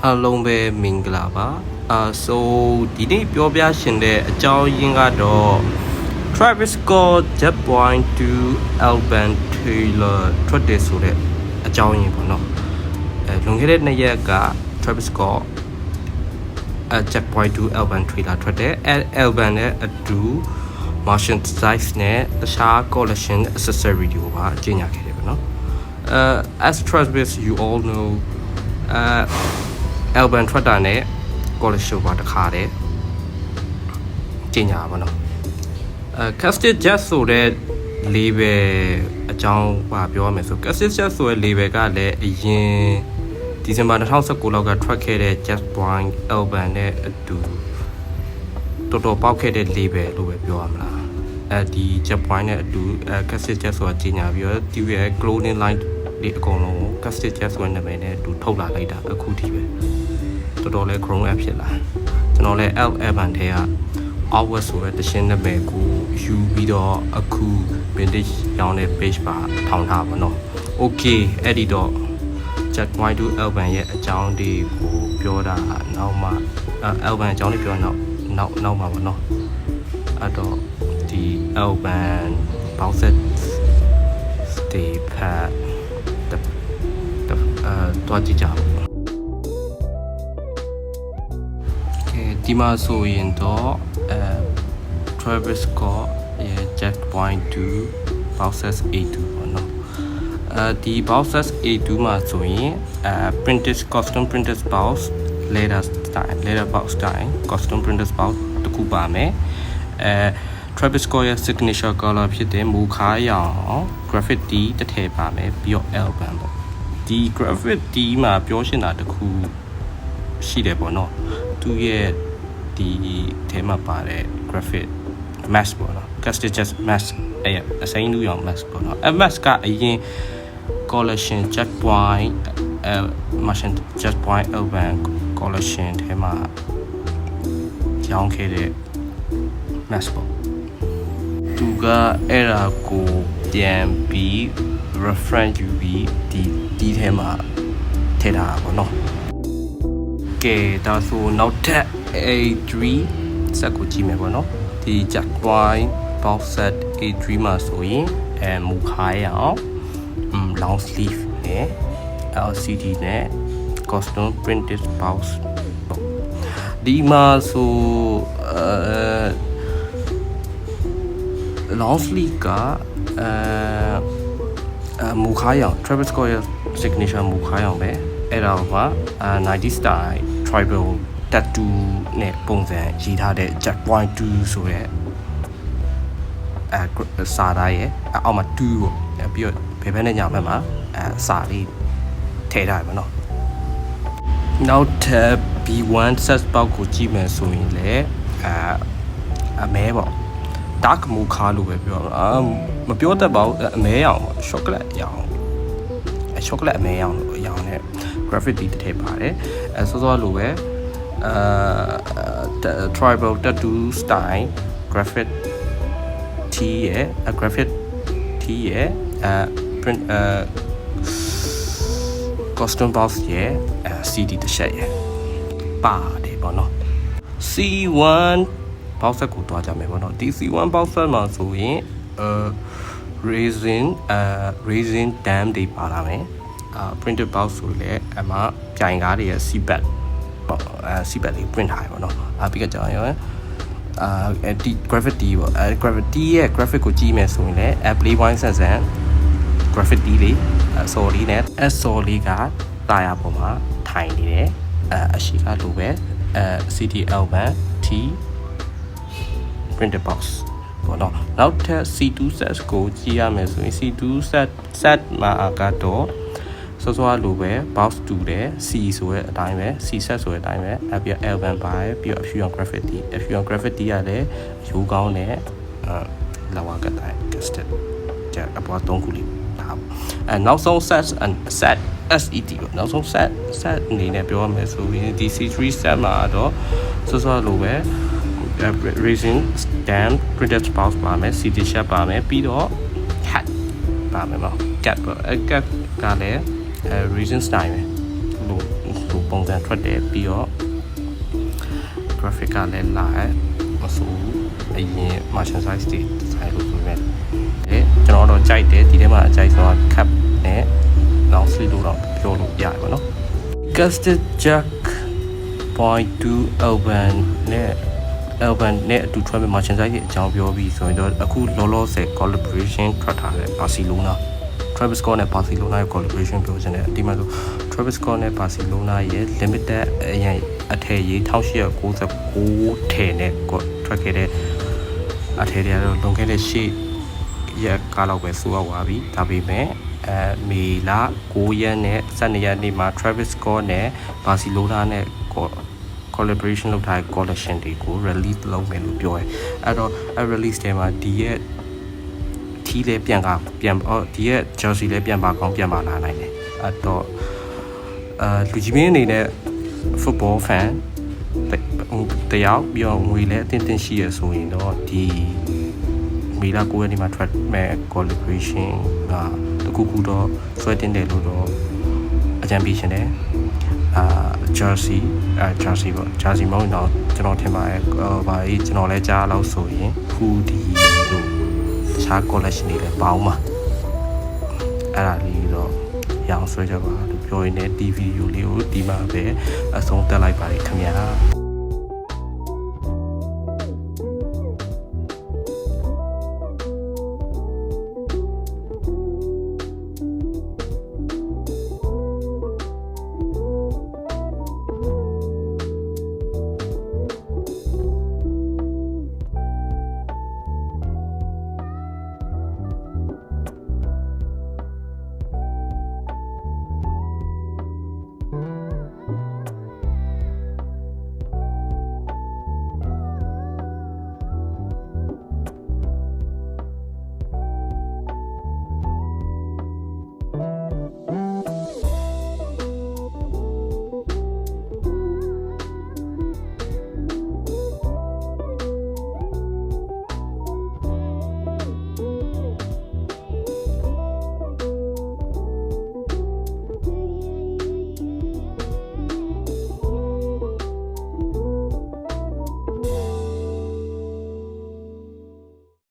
အားလုံးပဲမင်္ဂလာပါso ဒီနေ့ပြောပြရှင်တဲ့အကြောင်းရင်းကတော့ Travis Scott Jet.2 Album Trailer ထွက်တယ်ဆိုတဲ့အကြောင်းရင်းပေါ့နော်လွန်ခဲ့တဲ့2ရက်က Travis Scott Jet.2 Album Trailer ထွက်တယ်album နဲ့အတူ merchandise နဲ့တခြား collection accessory တွေကိုပါကြေညာခဲ့တယ်ပေါ့နော်as Travis you all know album ထွက်တာနဲ့ collection ပါတခါတည်းကြေညာပါနော်Casted Jazz ဆိုတဲ့ label အကြောင်းပါပြောရမယ်ဆို Casted Jazz ဆိုတဲ့ label ကလည်းအရင်ဒီဇင်ဘာ2019လောက်ကထွက်ခဲ့တဲ့ Jet.2 album နဲ့အတူတော်တော်ပေါက်ခဲ့တဲ့ label လို့ပဲပြောရမလားဒီ Jet.2 နဲ့အတူCasted Jazz ဆိုတာကြေညာပြီးတော့ဒီရဲ့ clothing line ဒီအကုန်လုံးကို Casted Jazz ဆိုတဲ့နာမည်နဲ့အတူထုတ်လာလိုက်တာအခုထိပဲတော်တော်လေး grown up ဖြစ်လာကျွန်တော်လည်း album ထဲကHours ဆိုတဲ့တခြင်းနာမည်ကိုယူပြီးတော့အခု vintage ရောင်းတဲ့ page ပါထောင်ထားပါတော့ Okay အဲ့ဒီတော့ Jet.2 album ရဲ့အကြောင်းတွေကိုပြောတာနောက်မှ album အကြောင်းလေးပြောနောက်မှာပါနော်အဲ့တော့ဒီ album box set ဒီဖတ်တော့ကြည့်ကြပါဒီမှာဆိုရင်တော့ Travis Scott ရဲ့ Jet.2 Boxes A2 ပေါ့နော်ဒီ Boxes A2 မှာဆိုရင် printed custom printed box leather box style custom printed box တခုပါမယ်Travis Scott ရဲ့ signature color ဖြစ်တဲ့မူခါရောင် graffiti တစ်ထည့်ပါမယ်ပြီးတော့ album ပေါ့ဒီ graffiti မှာပြောရှင်းတာတခုရှိတယ်ပေါ့နော်သူရဲ့ဒီထဲမှာပါတဲ့ graphic mask ပေါ့နော် Casted Jazz mask အစိမ်းလူရောင် mask ပေါ့နော်mask ကအရင် collection Jet.2 album collection ထဲမှာရောင်းခဲ့တဲ့ mask ပေါ့သူကအဲ့ဒါကိုပြန်ပြီး reference ယူပြီးဒီထဲမှာထည့်ထားတာပေါ့နော်ကဲဒါဆိုနောက်ထပ်A3 set ကိုကြည့်မယ်ပေါ့နော်ဒီ Jet.2 box set A3 မှာဆိုရင်မူခါရအောင် long sleeve နဲ့ LCD နဲ့ custom printed box ဒီမှာဆို long sleeve ကမူခါရအောင် Travis Scott ရဲ့ signature မူခါရအောင်ပဲအဲ့ဒါက 90 style tribal tattoo နဲ့ပုံစံရေးထားတဲ့ Jet.2 ဆိုရဲစာသားရဲ့အောက်မှာ2ပေါ့ပြီးတော့ဘယ်ဘက်နဲ့ညာဘက်မှာစာလေးထည့်ထားရပါတော့နောက်ထပ် B1 set box ကိုကြည့်မယ်ဆိုရင်လည်းအမဲပေါ့ dark mocha လို့ပဲပြောမပြောတတ်ပါဘူးအမဲရောင်ပေါ့ chocolate ရောင်chocolate အမဲရောင်လို့ရောင်နဲ့ graffiti တစ်ထည့်ပါတယ်စောစောလိုပဲtribal tattoo style graphic tee ရဲ့ graphic tee ရဲ့ print custom box ရဲ့ CD တစ်ချက်ရဲ့ပါတယ်ပေါ့နော် C1 box set ကိုတွားကြမယ်ပေါ့နော်ဒီ C1 box set မှာဆိုရင် resin dam တွေပါလာမယ်printed box ဆိုလဲအမှပြိုင်ကားတွေရဲ့ seatback ပေါ့seatback လေး print ထားရပါတော့ပြီးကြအောင်ရောဒီ graffiti ပေါ့graffiti ရဲ့ graphic ကိုကြည့်မယ်ဆိုရင်လည်း playpoint ဆန် graffiti လေးဆော်လေးနဲ့ ဆော်လေးကတာယာပေါ်မှာထိုင်နေတယ်အရှိကလိုပဲCD album T printed box ပေါ့နော်နောက်ထပ် C2 set ကိုကြည့်ရမယ်ဆိုရင် C2 set မှာကတော့စောစောလိုပဲ box တူတယ် C ဆိုတဲ့အတိုင်းပဲ C set ဆိုတဲ့အတိုင်းပဲပြီးတော့ album ပါတယ်ပြီးတော့ fusion graffiti ကလည်းရိုးကောင်းတဲ့လာဝကတိုင်း casted ကြအပေါ်3ခုလေးဒါနောက်ဆုံး set SET ပေါ့နောက်ဆုံး set အနေနဲ့ပြောရမယ်ဆိုရင်ဒီ C3 set မှာတော့စောစောလိုပဲ resin stamp printed box ပါမယ် CD shape ပါမယ်ပြီးတော့ hat ပါမယ်ပေါ့ cap ကလည်း resin style ပဲလို့ ပုံစံထွက်တယ်ပြီးတော့ graphic ကလည်းလာမဆိုးအရင် margin size တွေ design လုပ်ပြီးမဲ့ကျွန်တော်တော့ကြိုက်တယ်ဒီထဲမှာအကြိုက်ဆုံးက cap နဲ့ long sleeve လို့တော့ပြောလို့ရတယ်ပေါ့နော် casted jack point 2 urban နဲ့အတူထွက်မဲ့ margin size တွေအကြောင်းပြောပြီးဆိုရင်တော့အခုလောလောဆယ် collaboration ထွက်ထားတဲ့ Barcelona Travis Scott နဲ့ Barcelona ရဲ့ collaboration ပြောချင်တယ်အတိအမှန်ဆို Travis Scott နဲ့ Barcelona ရဲ့ limited အထည်ရေး1899ထည်နဲ့ထွက်ခဲ့တဲ့အထည်တွေကတော့လွန်ခဲ့တဲ့8ရက်ကားလောက်ပဲဆိုတော့ပါပြီဒါပေမဲ့မေလ9ရက်နဲ့12ရက်နေ့မှာ Travis Scott နဲ့ Barcelona နဲ့ collaboration လုပ်ထားတဲ့ collection တွေကို release လုပ်မယ်လို့ပြောတယ်အဲ့တော့ release ထဲမှာဒီရဲ့ထီးလေးပြန်ဒီရဲ့ jersey လေးပြန်ပါကောင်းပြန်ပါလာနိုင်တယ်အဲ့တော့လူကြီးမင်းအနေနဲ့ football fan တယောက်ပြီးတော့ငွေလည်းအတင်းရှိရဆိုရင်တော့ဒီမေလ9ရက်နေ့မှာထွက်မဲ့ collaboration ကတခုတော့ဆွဲတင်တယ်လို့တော့အကြံပေးရှင်တယ်jersey ပေါ့ jersey မဟုတ်တော့ကျွန်တော်ထင်ပါတယ်ဘာကြီးကျွန်တော်လည်းကြားလို့ဆိုရင် hoodie လို့တခြား collection တွေလည်းပေါင်းပါအဲ့ဒါလေးတော့ရအောင်ဆွဲကြပါလို့ပြောရင်းနဲ့ဒီဗီဒီယိုလေးကိုဒီမှာပဲအဆုံးတက်လိုက်ပါတယ်ခင်ဗျာ